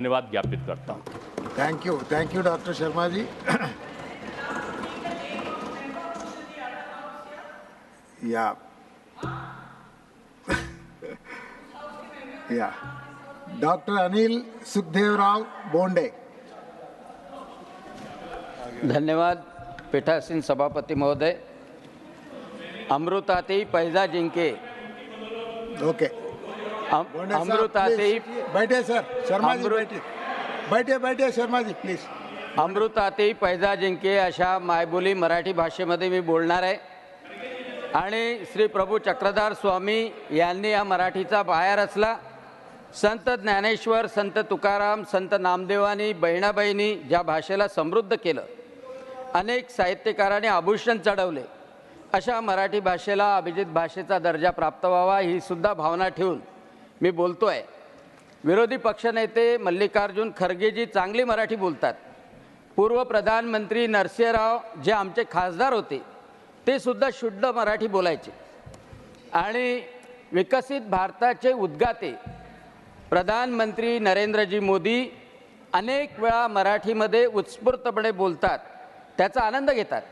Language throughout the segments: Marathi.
धन्यवाद ज्ञापित करता हूं। Thank you doctor Sharma ji. या या डॉक्टर अनिल सुखदेवराव बोंडे। धन्यवाद पीठासीन सभापती महोदय। अमृतातेही पैजा जिंके। ओके बोंडे साहब, अमृतातेही please, बैठे सर। शर्मा जी बैठे शर्मा जी प्लीज। अमृतातेही पैजा जिंके अशा मायबोली मराठी भाषेमध्ये मी बोलणार आहे। आणि श्री प्रभू चक्रधार स्वामी यांनी या मराठीचा पाया रचला। संत ज्ञानेश्वर, संत तुकाराम, संत नामदेवांनी, बहिणाबाईंनी ज्या भाषेला समृद्ध केलं, अनेक साहित्यकारांनी आभूषण चढवले, अशा मराठी भाषेला अभिजित भाषेचा दर्जा प्राप्त व्हावा ही सुद्धा भावना ठेवून मी बोलतोय। विरोधी पक्षनेते मल्लिकार्जुन खरगेजी चांगली मराठी बोलतात। पूर्व प्रधानमंत्री नरसिंहराव जे आमचे खासदार होते ते सुद्धा शुद्ध मराठी बोलायचे। आणि विकसित भारताचे उद्गाते प्रधानमंत्री नरेंद्रजी मोदी अनेक वेळा मराठीमध्ये उत्स्फूर्तपणे बोलतात, त्याचा आनंद घेतात।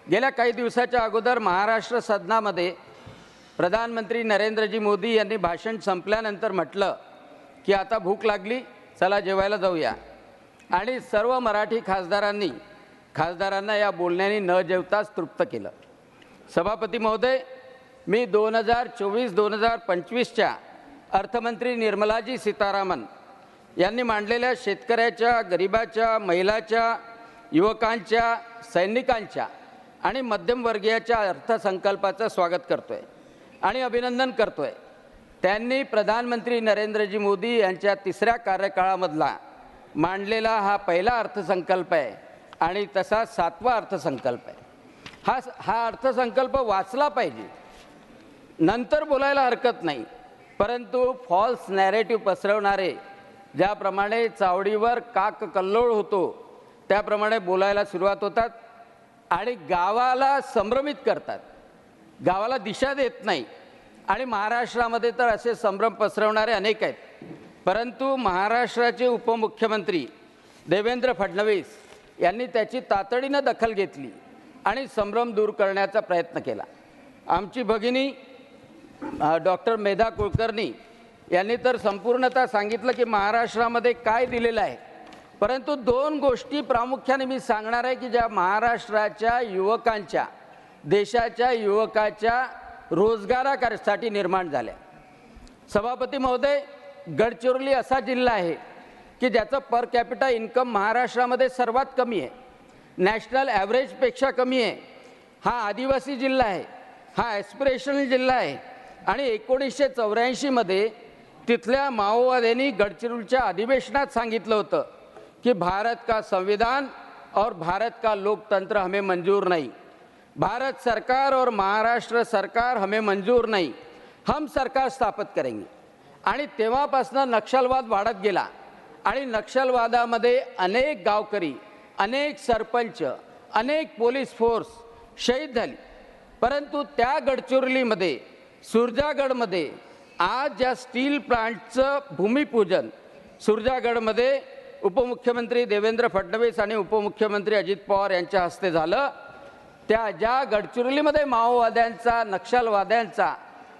गेल्या काही दिवसाच्या अगोदर महाराष्ट्र सदनामध्ये प्रधानमंत्री नरेंद्रजी मोदी यांनी भाषण संपल्यानंतर म्हटलं की आता भूक लागली, चला जेवायला जाऊया। आणि सर्व मराठी खासदारांना या बोलण्याने न जेवताच तृप्त केलं। सभापती महोदय, मी 2024-2025च्या अर्थमंत्री निर्मलाजी सीतारामन यांनी मांडलेल्या शेतकऱ्याच्या, गरिबाच्या, महिलाच्या, युवकांच्या, सैनिकांच्या आणि मध्यमवर्गीयाच्या अर्थसंकल्पाचं स्वागत करतोय आणि अभिनंदन करतोय। त्यांनी प्रधानमंत्री नरेंद्रजी मोदी यांच्या 3ऱ्या कार्यकाळामधला मांडलेला हा पहिला अर्थसंकल्प आहे आणि तसा 7वा अर्थसंकल्प आहे। हा अर्थसंकल्प वाचला पाहिजे, नंतर बोलायला हरकत नाही, परंतु फॉल्स नॅरेटिव्ह पसरवणारे ज्याप्रमाणे चावडीवर काक कल्लोळ होतो त्याप्रमाणे बोलायला सुरुवात होतात आणि गावाला संभ्रमित करतात, गावाला दिशा देत नाही। आणि महाराष्ट्रामध्ये तर असे संभ्रम पसरवणारे अनेक आहेत, परंतु महाराष्ट्राचे उपमुख्यमंत्री देवेंद्र फडणवीस यांनी त्याची तातडीनं दखल घेतली आणि संभ्रम दूर करण्याचा प्रयत्न केला। आमची भगिनी डॉक्टर मेधा कुलकर्णी यांनी तर संपूर्णतः सांगितलं की महाराष्ट्रामध्ये काय दिलेलं आहे, परंतु 2 गोष्टी प्रामुख्याने मी सांगणार आहे की ज्या महाराष्ट्राच्या युवकांच्या, देशाच्या युवकाच्या रोजगारासाठी निर्माण झाल्या। सभापती महोदय, गडचिरोली असा जिल्हा आहे की ज्याचं पर कॅपिटा इन्कम महाराष्ट्रामध्ये सर्वात कमी आहे, नॅशनल ॲव्हरेजपेक्षा कमी आहे। हा आदिवासी जिल्हा आहे, हा ॲस्पिरेशनल जिल्हा आहे आणि 1984मध्ये तिथल्या माओवाद्यांनी गडचिरोलीच्या अधिवेशनात सांगितलं होतं कि भारत का संविधान और भारत का लोकतंत्र हमें मंजूर नहीं, भारत सरकार और महाराष्ट्र सरकार हमें मंजूर नहीं, हम सरकार स्थापित करेंगे। आणि तेव्हापासून नक्षलवाद वाढत गेला आणि नक्षलवादामध्ये अनेक गावकरी, अनेक सरपंच, अनेक पोलीस फोर्स शहीद झाली। परंतु त्या गडचिरोलीमध्ये, सुरजागडमध्ये आज ज्या स्टील प्लांटचं भूमिपूजन सुरजागडमध्ये उपमुख्यमंत्री देवेंद्र फडणवीस आणि उपमुख्यमंत्री अजित पवार यांच्या हस्ते झालं, त्या ज्या गडचिरोलीमध्ये माओवाद्यांचा, नक्षलवाद्यांचा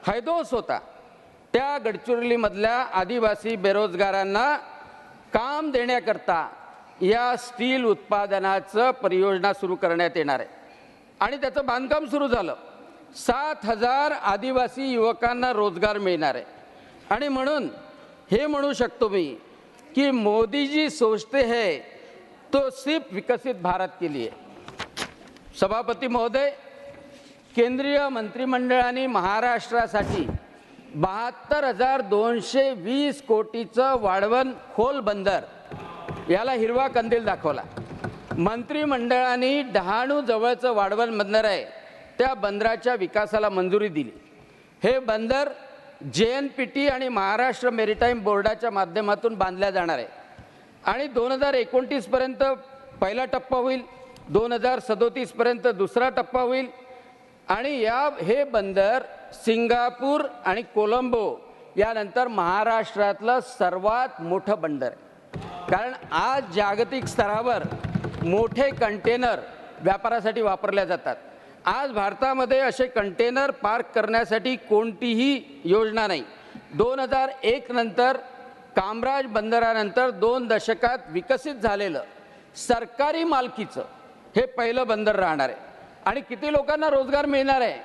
हैदोस होता, त्या गडचिरोलीमधल्या आदिवासी बेरोजगारांना काम देण्याकरता या स्टील उत्पादनाचं परियोजना सुरू करण्यात येणार आहे आणि त्याचं बांधकाम सुरू झालं। 7,000 आदिवासी युवकांना रोजगार मिळणार आहे। आणि म्हणून हे म्हणू शकतो मी कि मोदी जी सोचते हैं तो सिर्फ विकसित भारत के लिए। सभापती महोदय, केंद्रीय मंत्रिमंडळाने महाराष्ट्रासाठी 72,220 कोटीचं वाढवण खोल बंदर याला हिरवा कंदील दाखवला। मंत्रिमंडळाने डहाणू जवळचं वाढवण बंदर आहे त्या बंदराच्या विकासाला मंजुरी दिली। हे बंदर JNPT आणि महाराष्ट्र मेरीटाईम बोर्डाच्या माध्यमातून बांधल्या जाणार आहे आणि 2029 पर्यंत पहिला टप्पा होईल, 2037 पर्यंत दुसरा टप्पा होईल आणि हे बंदर सिंगापूर आणि कोलंबो यानंतर महाराष्ट्रातलं सर्वात मोठं बंदर आहे। कारण आज जागतिक स्तरावर मोठे कंटेनर व्यापारासाठी वापरल्या जातात. आज भारतामध्ये असे कंटेनर पार्क करण्यासाठी कोणतीही योजना नाही. 2001 नंतर कामराज बंदरानंतर 2 दशकात विकसित झालेलं सरकारी मालकीचं हे पहिलं बंदर राहणार आहे. आणि किती लोकांना रोजगार मिळणार आहे?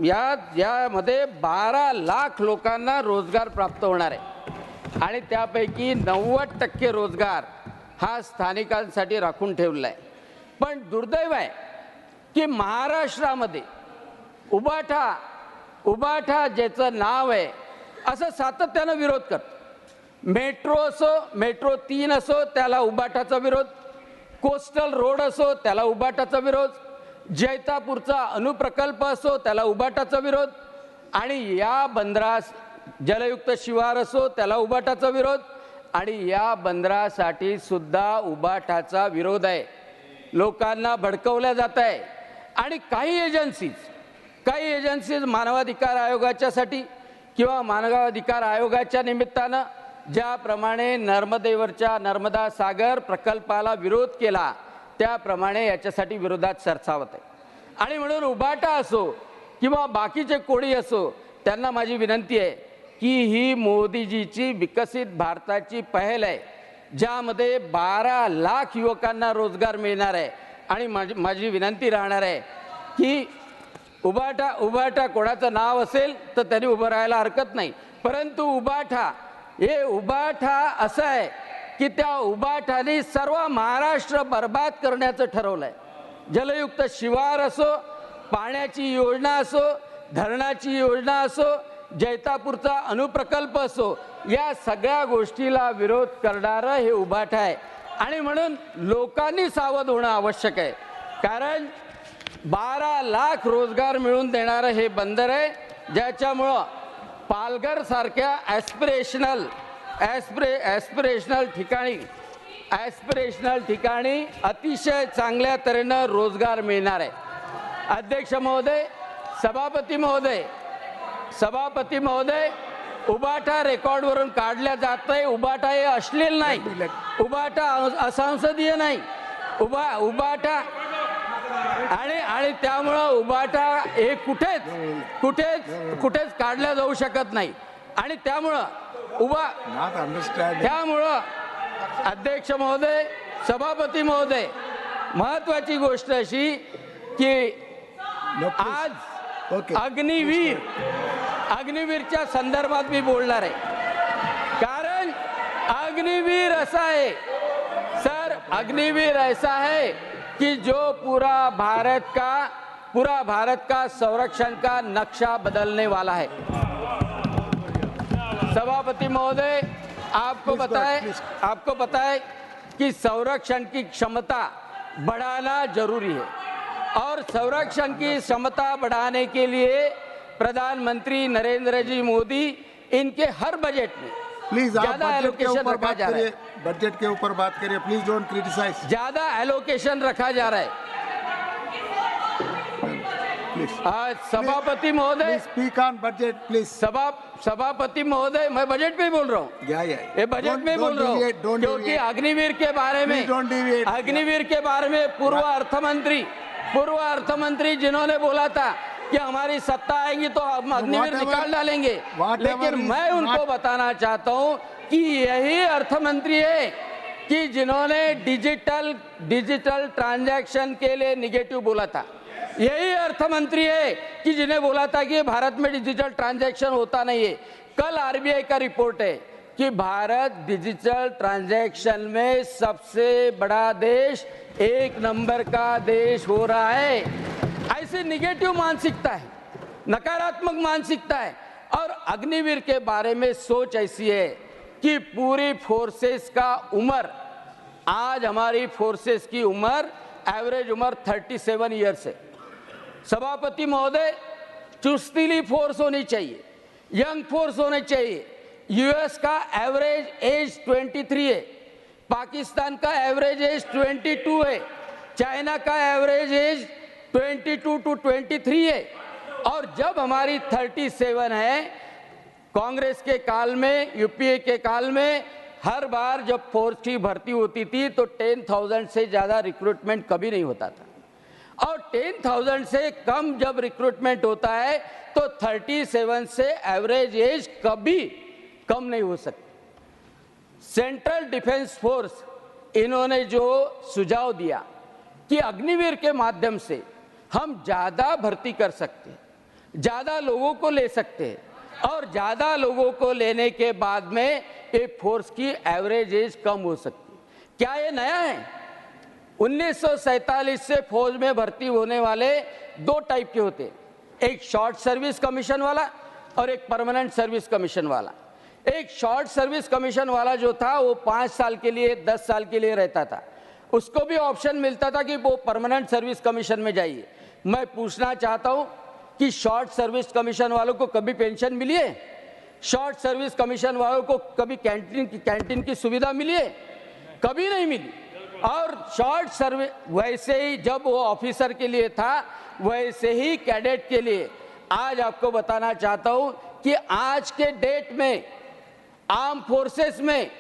यामध्ये 12 लाख लोकांना रोजगार प्राप्त होणार आहे आणि त्यापैकी 90% रोजगार हा स्थानिकांसाठी राखून ठेवला आहे. पण दुर्दैव आहे की महाराष्ट्रामध्ये उबाठा ज्याचं नाव आहे असं सातत्यानं विरोध करतं. मेट्रो असो, मेट्रो 3 असो त्याला उबाठाचा विरोध, कोस्टल रोड असो त्याला उबाठाचा विरोध, जैतापूरचा अणुप्रकल्प असो त्याला उबाटाचा विरोध आणि या बंदरास जलयुक्त शिवार असो त्याला उबाटाचा विरोध आणि या बंदरासाठी सुद्धा उबाटाचा विरोध आहे. लोकांना भडकवल्या जात आहे आणि काही एजन्सीज मानवाधिकार आयोगाच्यासाठी किंवा मानवाधिकार आयोगाच्या निमित्तानं ज्याप्रमाणे नर्मदेवरच्या नर्मदा सागर प्रकल्पाला विरोध केला त्याप्रमाणे याच्यासाठी विरोधात सरसावत आहे. आणि म्हणून उबाटा असो किंवा बाकीचे कोणी असो त्यांना माझी विनंती आहे की ही मोदीजीची विकसित भारताची पहल आहे ज्यामध्ये 12 लाख युवकांना रोजगार मिळणार आहे. आणि माझी विनंती राहणार आहे की उबाटा कोणाचं नाव असेल तर त्यांनी उभं राहायला हरकत नाही, परंतु उबाठा असं आहे की त्या उबाठाने सर्व महाराष्ट्र बर्बाद करण्याचं ठरवलंय. जलयुक्त शिवार असो, पाण्याची योजना असो, धरणाची योजना असो, जैतापूरचा अणुप्रकल्प असो, या सगळ्या गोष्टीला विरोध करणारं हे उबाठा आहे. आणि म्हणून लोकांनी सावध होणं आवश्यक आहे. कारण 12 लाख रोजगार मिळवून देणारं हे बंदर आहे ज्याच्यामुळं पालघर सारख्या ॲस्पिरेशनल ठिकाणी अतिशय चांगल्या तऱ्हेनं रोजगार मिळणार आहे. अध्यक्ष महोदय, सभापती महोदय, उबाटा रेकॉर्डवरून काढल्या जात आहे. उबाटा हे अश्लील नाही, उबाटा असंसदीय नाही, उबाटा आणि त्यामुळं उबाटा हे कुठेच काढल्या जाऊ शकत नाही. आणि त्यामुळं अध्यक्ष महोदय, सभापती महोदय, महत्वाची गोष्ट अशी की आज अग्निवीरच्या संदर्भात मी बोलणार आहे. कारण अग्निवीर ऐसा है कि जो पूरा भारत का संरक्षण का नक्शा बदलने वाला है. सभापति महोदय, आपको पता है कि संरक्षण की क्षमता बढ़ाना जरूरी है और संरक्षण की क्षमता बढ़ाने के लिए प्रधानमंत्री नरेंद्र जी मोदी इनके हर बजट में प्लीज ज्यादा एलोकेशन रखा जा रहा है. बजट के ऊपर बात करिए, प्लीज डोंट क्रिटिसाइज. ज्यादा एलोकेशन रखा जा रहा है. आज सभापति महोदय, स्पीक ऑन बजट प्लीज. सभापति महोदय, मैं बजट में बोल रहा हूँ. ये बजट में बोल रहा हूँ क्योंकि अग्निवीर के बारे में पूर्व अर्थमंत्री जिन्होंने बोला था कि हमारी सत्ता आएगी तो हम अग्निवीर निकाल डालेंगे, लेकिन मैं उनको बताना चाहता हूं कि यही अर्थमंत्री है कि जिन्होंने डिजिटल ट्रांजैक्शन के लिए निगेटिव बोला था. यही अर्थमंत्री है कि जिन्हें बोला था कि भारत में डिजिटल ट्रांजैक्शन होता नहीं है. कल आरबीआई का रिपोर्ट है कि भारत डिजिटल ट्रांजैक्शन में सबसे बड़ा देश, 1 नंबर का देश हो रहा है. ऐसी निगेटिव मानसिकता है, नकारात्मक मानसिकता है. और अग्निवीर के बारे में सोच ऐसी है कि पूरी फोर्सेस का उम्र, आज हमारी फोर्सेस की उम्र, एवरेज उम्र 37 ईयर्स है. सभापति महोदय, चुस्तीली फोर्स होनी चाहिए, यंग फोर्स होनी चाहिए. यूएस का एवरेज एज 23 है, पाकिस्तान का एवरेज एज 22 है, चाइना का एवरेज एज 22 to 23 है और जब हमारी 37 है, कांग्रेस के काल में, यूपीए के काल में हर बार जब फोर्स की भर्ती होती थी तो 10,000 से ज़्यादा रिक्रूटमेंट कभी नहीं होता था, और 10,000 से कम जब रिक्रूटमेंट होता है तो 37 से एवरेज एज कभी कम नहीं हो सकती। सेंट्रल डिफेंस फोर्स इन्होंने जो सुझाव दिया कि अग्निवीर के माध्यम से हम ज़्यादा भर्ती कर सकते हैं, ज़्यादा लोगों को ले सकते हैं, और ज़्यादा लोगों को लेने के बाद में ये फोर्स की एवरेज एज कम हो सकती है। क्या ये नया है? 1947 से फौज में भर्ती होने वाले दो टाइप के होते हैं, एक शॉर्ट सर्विस कमीशन वाला और एक परमानेंट सर्विस कमीशन वाला। एक शॉर्ट सर्विस कमीशन वाला जो था वो 5 साल के लिए 10 साल के लिए रहता था, उसको भी ऑप्शन मिलता था कि वो परमानेंट सर्विस कमीशन में जाइए। मैं पूछना चाहता हूं कि शॉर्ट सर्विस कमीशन वालों को कभी पेंशन मिली है? शॉर्ट सर्विस कमीशन वालों को कभी कैंटीन की सुविधा मिली है? कभी नहीं मिली। और शॉर्ट सर्विस वैसे ही जब वो ऑफिसर के लिए था वैसे ही कैडेट के लिए। आज आपको बताना चाहता हूं कि आज के डेट में आर्म फोर्सेस में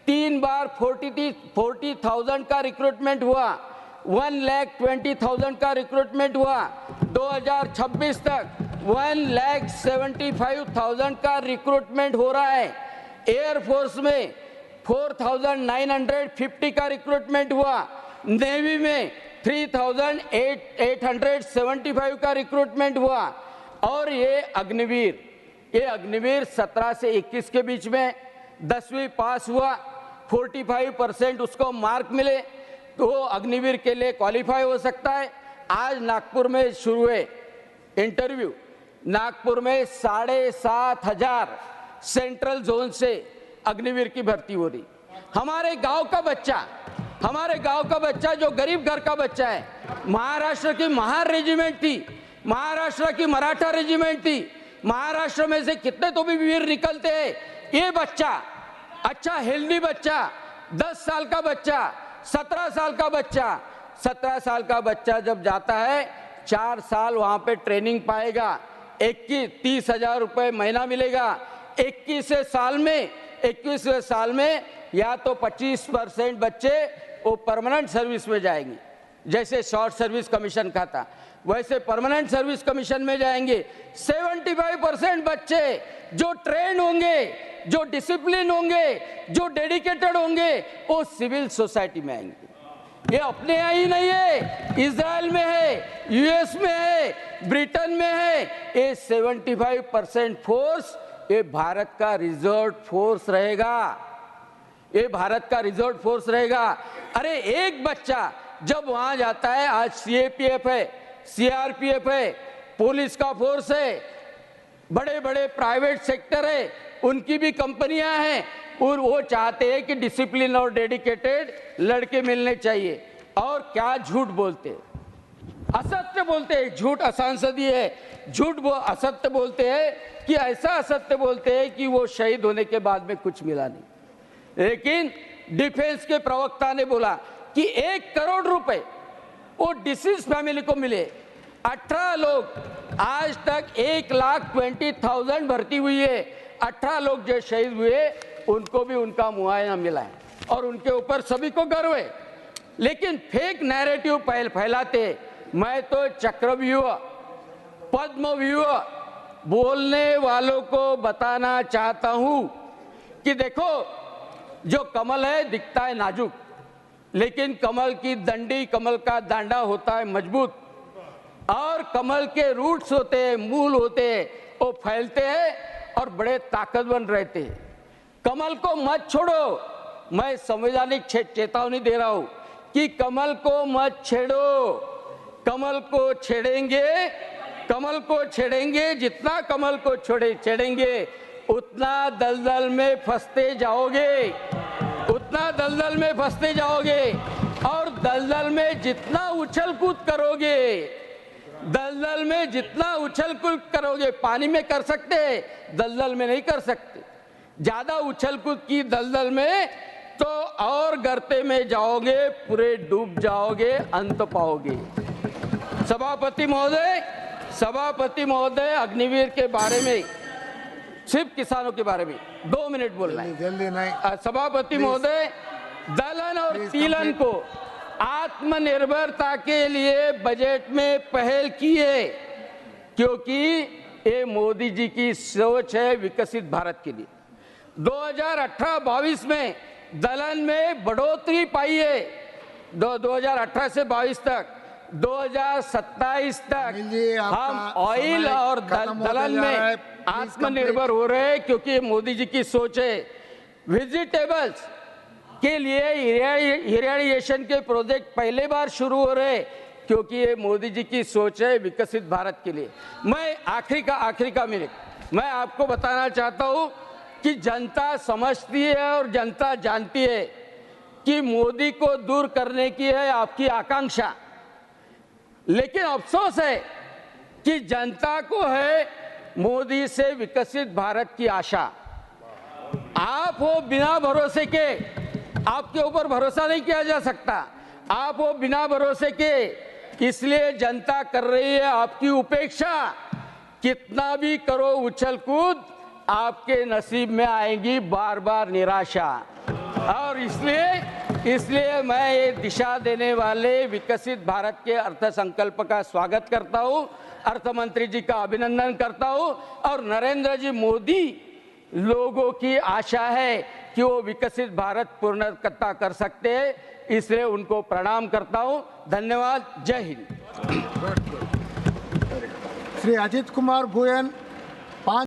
3 बार 40,000 का रिक्रूटमेंट हुआ, 1,20,000 का रिक्रूटमेंट हुआ। 2026 तक 1,75,000 का रिक्रूटमेंट हो रहा है। एयरफोर्स में 4,950 का रिक्रूटमेंट हुआ, नेवी में 3,875 का रिक्रूटमेंट हुआ। और ये अग्निवीर 17 से 21 के बीच में 10वीं पास हुआ, 45% उसको मार्क मिले तो अग्निवीर के लिए क्वालिफाई हो सकता है। आज नागपुर में शुरू हुए इंटरव्यू, नागपुर में 7,500 सेंट्रल जोन से अग्निवीर की भर्ती हो रही। हमारे गांव का बच्चा जो गरीब घर का बच्चा है, महाराष्ट्र की महार रेजिमेंट थी, महाराष्ट्र की मराठा रेजिमेंट थी, महाराष्ट्र में से कितने तो भी वीर निकलते हैं। ये बच्चा अच्छा हेल्दी बच्चा, 10 साल का बच्चा, 17 साल का बच्चा, 17 साल का बच्चा जब जाता है 4 साल वहां पे ट्रेनिंग पाएगा, 30,000 रुपये महीना मिलेगा। 21वें साल में या तो 25% बच्चे वो परमानेंट सर्विस में जाएंगे, जैसे शॉर्ट सर्विस कमीशन का था वैसे परमानेंट सर्विस कमीशन में जाएंगे। 75% बच्चे जो ट्रेन होंगे, जो डिसिप्लिन होंगे, जो डेडिकेटेड होंगे, वो सिविल सोसाइटी में आएंगे। ये अपने यहाँ ही नहीं है, इजराइल में है, यूएस में है, ब्रिटेन में है। ये 75% फोर्स ये भारत का रिजर्व फोर्स रहेगा, ये भारत का रिजर्व फोर्स रहेगा। अरे एक बच्चा जब वहां जाता है, आज सीएपीएफ है, सीआरपीएफ है, पुलिस का फोर्स है, बड़े बड़े प्राइवेट सेक्टर है, उनकी भी कंपनियां हैं, और वो चाहते हैं कि डिसिप्लिन और डेडिकेटेड लड़के मिलने चाहिए। और क्या झूठ बोलते हैं, असत्य बोलते हैं, झूठ असंसदीय है। असत्य बोलते हैं कि ऐसा असत्य बोलते हैं कि वो शहीद होने के बाद में कुछ मिला नहीं। लेकिन डिफेंस के प्रवक्ता ने बोला कि 1 करोड़ रुपए वो डिसीज फैमिली को मिले। 18 लोग, आज तक 1,20,000 भर्ती हुई है, 18 लोग जो शहीद हुए उनको भी उनका मुआवजा मिला है और उनके ऊपर सभी को गर्व है। लेकिन फेक नैरेटिव फैलाते, मैं तो चक्रव्यूह, पद्मव्यूह बोलने वालों को बताना चाहता हूं कि देखो, जो कमल है दिखता है नाजुक, लेकिन कमल की डंडी, कमल का दांडा होता है मजबूत, और कमल के रूट्स होते हैं, मूल होते हैं, वो फैलते हैं और बड़े ताकतवर रहते हैं। कमल को मत छोड़ो, मैं संवैधानिक चेतावनी दे रहा हूं कि कमल को मत छेड़ो। कमल को छेड़ेंगे, जितना कमल को छेड़ेंगे उतना दलदल में फंसते जाओगे, और दलदल में जितना उछल कूद करोगे, पानी में कर सकते हैं, दलदल में नहीं कर सकते। ज्यादा उछल कूद की दलदल में तो और गर्ते में जाओगे, पूरे डूब जाओगे, अंत पाओगे। सभापति महोदय, अग्निवीर के बारे में सिर्फ किसानों के बारे में 2 मिनट बोलना है। जल्दी नहीं। सभापति महोदय, दलहन और Please तिलहन को आत्मनिर्भरता के लिए बजट में पहल की है, क्योंकि ये मोदी जी की सोच है विकसित भारत के लिए। 2018-22 में दलहन में बढ़ोतरी पाई है, 2018 से 22 तक, 2027 तक अनिल जी, आपका हम ऑयल समय और खत्म होते दलहन जा में रहा है। Please आत्मनिर्भर हो रहे हैं, क्योंकि ये मोदी जी की सोच है। वेजिटेबल्स के लिए इरिगेशन के प्रोजेक्ट पहले बार शुरू हो रहे हैं, क्योंकि ये मोदी जी की सोच है विकसित भारत के लिए। मैं आखिरी का मिनट मैं आपको बताना चाहता हूं कि जनता समझती है और जनता जानती है कि मोदी को दूर करने की है आपकी आकांक्षा, लेकिन अफसोस है कि जनता को है मोदी से विकसित भारत की आशा। आप हो बिना भरोसे के, आपके ऊपर भरोसा नहीं किया जा सकता, आप हो बिना भरोसे के, इसलिए जनता कर रही है आपकी उपेक्षा। कितना भी करो उछल कूद, आपके नसीब में आएगी बार बार निराशा। और इसलिए मैं ये दिशा देने वाले विकसित भारत के अर्थ संकल्प का स्वागत करता हूं, अर्थ मंत्री जी का अभिनंदन करता हूं, और नरेंद्र जी मोदी लोगों की आशा है कि वो विकसित भारत पूर्णतः कर सकते हैं, इसलिए उनको प्रणाम करता हूं। धन्यवाद। जय हिंद। श्री अजित कुमार भूयन